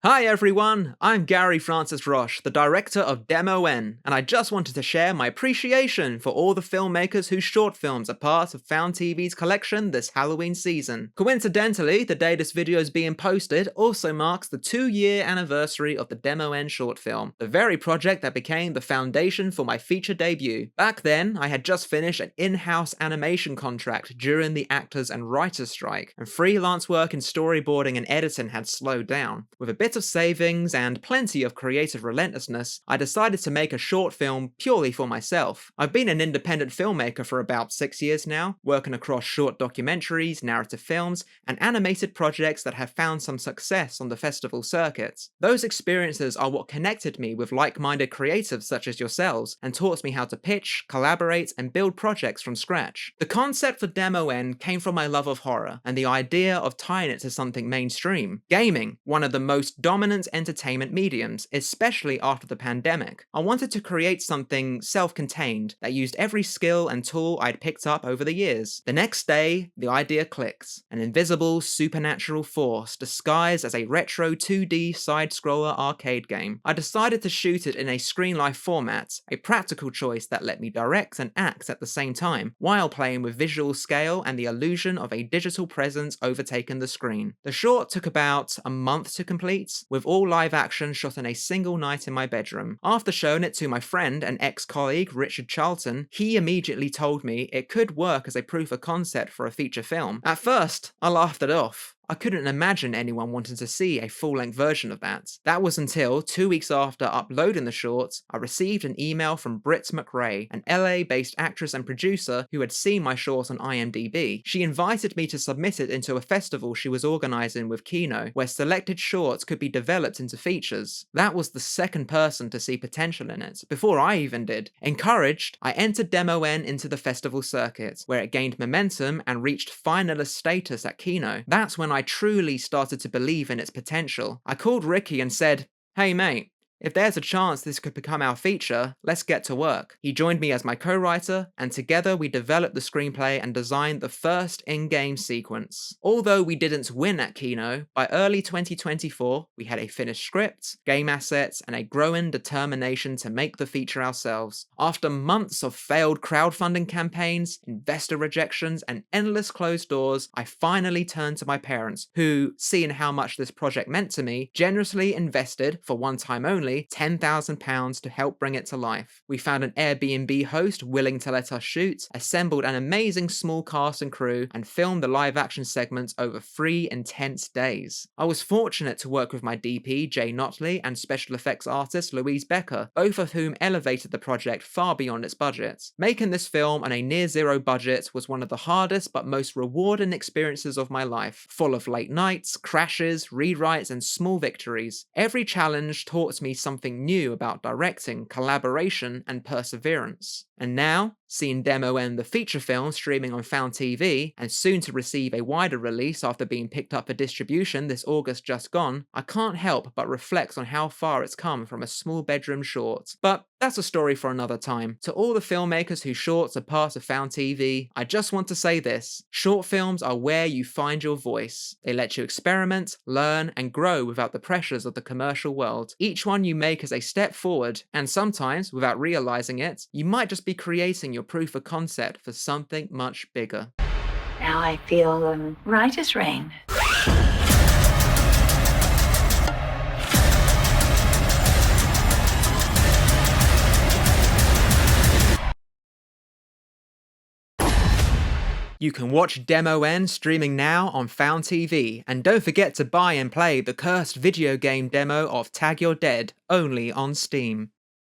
Hi everyone, I'm Gary Francis Roche, the director of Demo N, and I just wanted to share my appreciation for all the filmmakers whose short films are part of Found TV's collection this Halloween season. Coincidentally, the day this video is being posted also marks the 2-year anniversary of the Demo N short film, the very project that became the foundation for my feature debut. Back then, I had just finished an in-house animation contract during the actors and writers strike, and freelance work in storyboarding and editing had slowed down. With a bit of savings and plenty of creative relentlessness, I decided to make a short film purely for myself. I've been an independent filmmaker for about 6 years now, working across short documentaries, narrative films, and animated projects that have found some success on the festival circuit. Those experiences are what connected me with like-minded creatives such as yourselves, and taught me how to pitch, collaborate, and build projects from scratch. The concept for Demo N came from my love of horror, and the idea of tying it to something mainstream. Gaming, one of the most dominant entertainment mediums, especially after the pandemic. I wanted to create something self-contained that used every skill and tool I'd picked up over the years. The next day, the idea clicked. An invisible, supernatural force disguised as a retro 2D side-scroller arcade game. I decided to shoot it in a screen life format, a practical choice that let me direct and act at the same time, while playing with visual scale and the illusion of a digital presence overtaking the screen. The short took about a month to complete, with all live action shot in a single night in my bedroom. After showing it to my friend and ex-colleague Richard Charlton, he immediately told me it could work as a proof of concept for a feature film. At first, I laughed it off. I couldn't imagine anyone wanting to see a full-length version of that. That was until 2 weeks after uploading the short, I received an email from Britt McRae, an LA-based actress and producer who had seen my short on IMDb. She invited me to submit it into a festival she was organising with Kino, where selected shorts could be developed into features. That was the second person to see potential in it, before I even did. Encouraged, I entered Demo N into the festival circuit, where it gained momentum and reached finalist status at Kino. That's when I truly started to believe in its potential. I called Ricky and said, "Hey mate, if there's a chance this could become our feature, let's get to work." He joined me as my co-writer, and together we developed the screenplay and designed the first in-game sequence. Although we didn't win at Kino, by early 2024, we had a finished script, game assets, and a growing determination to make the feature ourselves. After months of failed crowdfunding campaigns, investor rejections, and endless closed doors, I finally turned to my parents, who, seeing how much this project meant to me, generously invested, for one time only, £10,000 to help bring it to life. We found an Airbnb host willing to let us shoot, assembled an amazing small cast and crew, and filmed the live action segments over 3 intense days. I was fortunate to work with my DP Jay Notley and special effects artist Louise Becker, both of whom elevated the project far beyond its budget. Making this film on a near zero budget was one of the hardest but most rewarding experiences of my life, full of late nights, crashes, rewrites, and small victories. Every challenge taught me something new about directing, collaboration, and perseverance. And now, seeing Demo N the feature film streaming on Found TV, and soon to receive a wider release after being picked up for distribution this August just gone, I can't help but reflect on how far it's come from a small bedroom short. But that's a story for another time. To all the filmmakers whose shorts are part of Found TV, I just want to say this: short films are where you find your voice. They let you experiment, learn, and grow without the pressures of the commercial world. Each one you make is a step forward, and sometimes, without realizing it, you might just be creating your proof of concept for something much bigger. Now I feel right as rain. You can watch Demo N streaming now on Found TV, and don't forget to buy and play the cursed video game demo of Tag Your Dead, only on Steam.